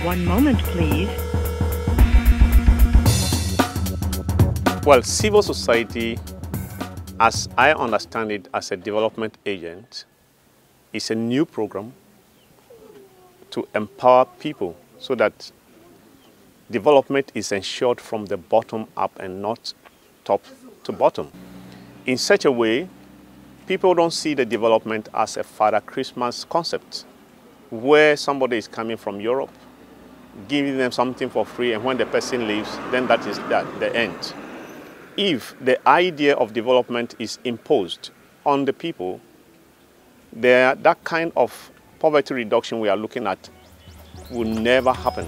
One moment, please. Well, civil society, as I understand it as a development agent, is a new program to empower people so that development is ensured from the bottom up and not top to bottom. In such a way, people don't see the development as a Father Christmas concept, where somebody is coming from Europe, giving them something for free, and when the person leaves, then that is the end. If the idea of development is imposed on the people, that kind of poverty reduction we are looking at will never happen.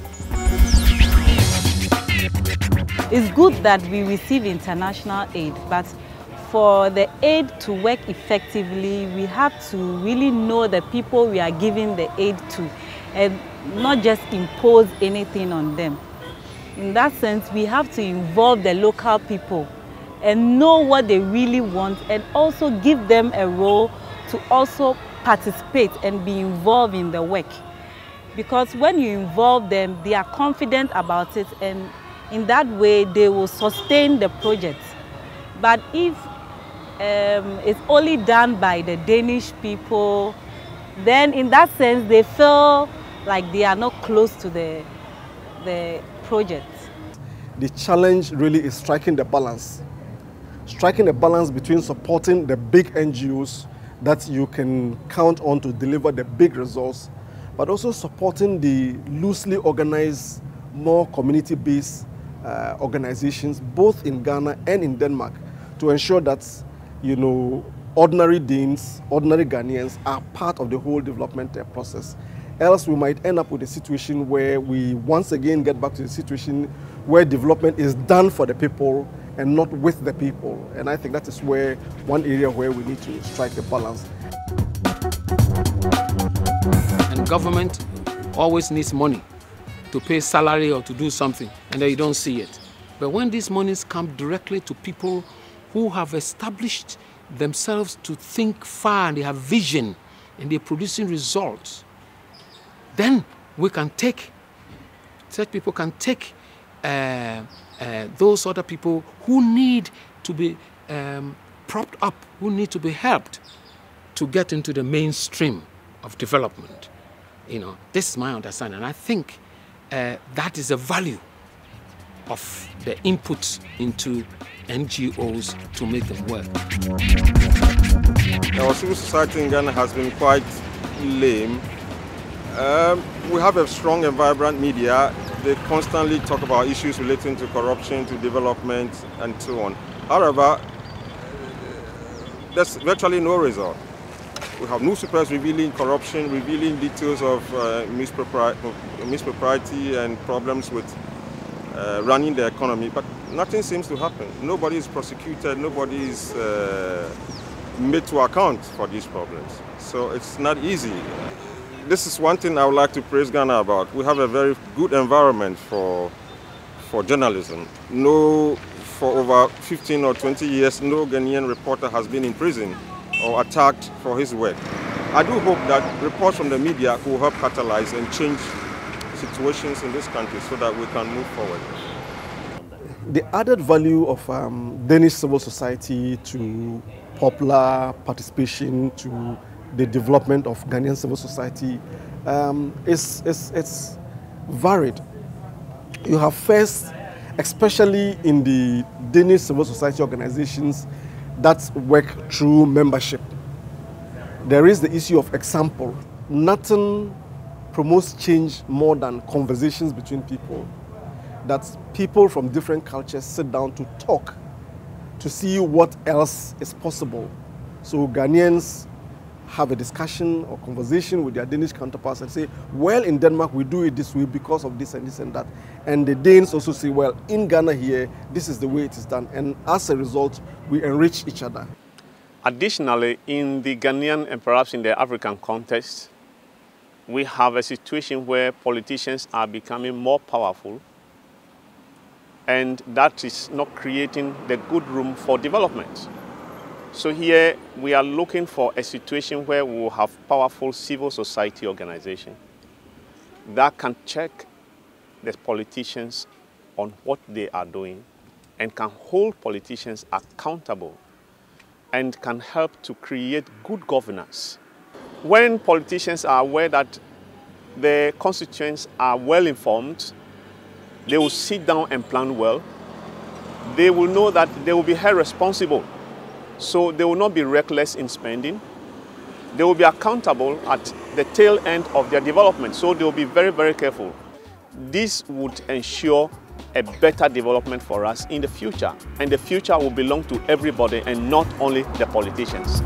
It's good that we receive international aid, but for the aid to work effectively, we have to really know the people we are giving the aid to and not just impose anything on them. In that sense, we have to involve the local people and know what they really want and also give them a role to also participate and be involved in the work. Because when you involve them, they are confident about it, and in that way they will sustain the project. But if it's only done by the Danish people, then in that sense they feel like they are not close to the project. The challenge really is striking the balance. Striking a balance between supporting the big NGOs that you can count on to deliver the big results, but also supporting the loosely organized, more community-based organizations, both in Ghana and in Denmark, to ensure that, you know, ordinary Danes, ordinary Ghanaians are part of the whole development process. Else we might end up with a situation where we once again get back to the situation where development is done for the people and not with the people. And I think that is where one area where we need to strike a balance. And government always needs money to pay salary or to do something, and then you don't see it. But when these monies come directly to people who have established themselves to think far and they have vision and they're producing results, then we can take, such people can take those other people who need to be propped up, who need to be helped to get into the mainstream of development. You know, this is my understanding. And I think that is the value of the input into NGOs to make them work. Our civil society in Ghana has been quite lame. We have a strong and vibrant media. They constantly talk about issues relating to corruption, to development, and so on. However, there's virtually no result. We have newspapers revealing corruption, revealing details of mispropriety and problems with running the economy, but nothing seems to happen. Nobody is prosecuted, nobody is made to account for these problems. So it's not easy. This is one thing I would like to praise Ghana about. We have a very good environment for journalism. For over 15 or 20 years, no Ghanaian reporter has been in prison or attacked for his work. I do hope that reports from the media will help catalyze and change situations in this country so that we can move forward. The added value of Danish civil society to popular participation to the development of Ghanaian civil society is varied. You have first, especially in the Danish civil society organizations that work through membership, there is the issue of example. Nothing promotes change more than conversations between people. That people from different cultures sit down to talk, to see what else is possible. So Ghanaians have a discussion or conversation with their Danish counterparts and say, well, in Denmark we do it this way because of this and this and that. And the Danes also say, well, in Ghana here, this is the way it is done. And as a result, we enrich each other. Additionally, in the Ghanaian and perhaps in the African context, we have a situation where politicians are becoming more powerful, and that is not creating the good room for development. So here we are looking for a situation where we will have powerful civil society organization that can check the politicians on what they are doing and can hold politicians accountable and can help to create good governance. When politicians are aware that the constituents are well informed, they will sit down and plan well. They will know that they will be held responsible, so they will not be reckless in spending. They will be accountable at the tail end of their development, so they will be very, very careful. This would ensure a better development for us in the future, and the future will belong to everybody and not only the politicians.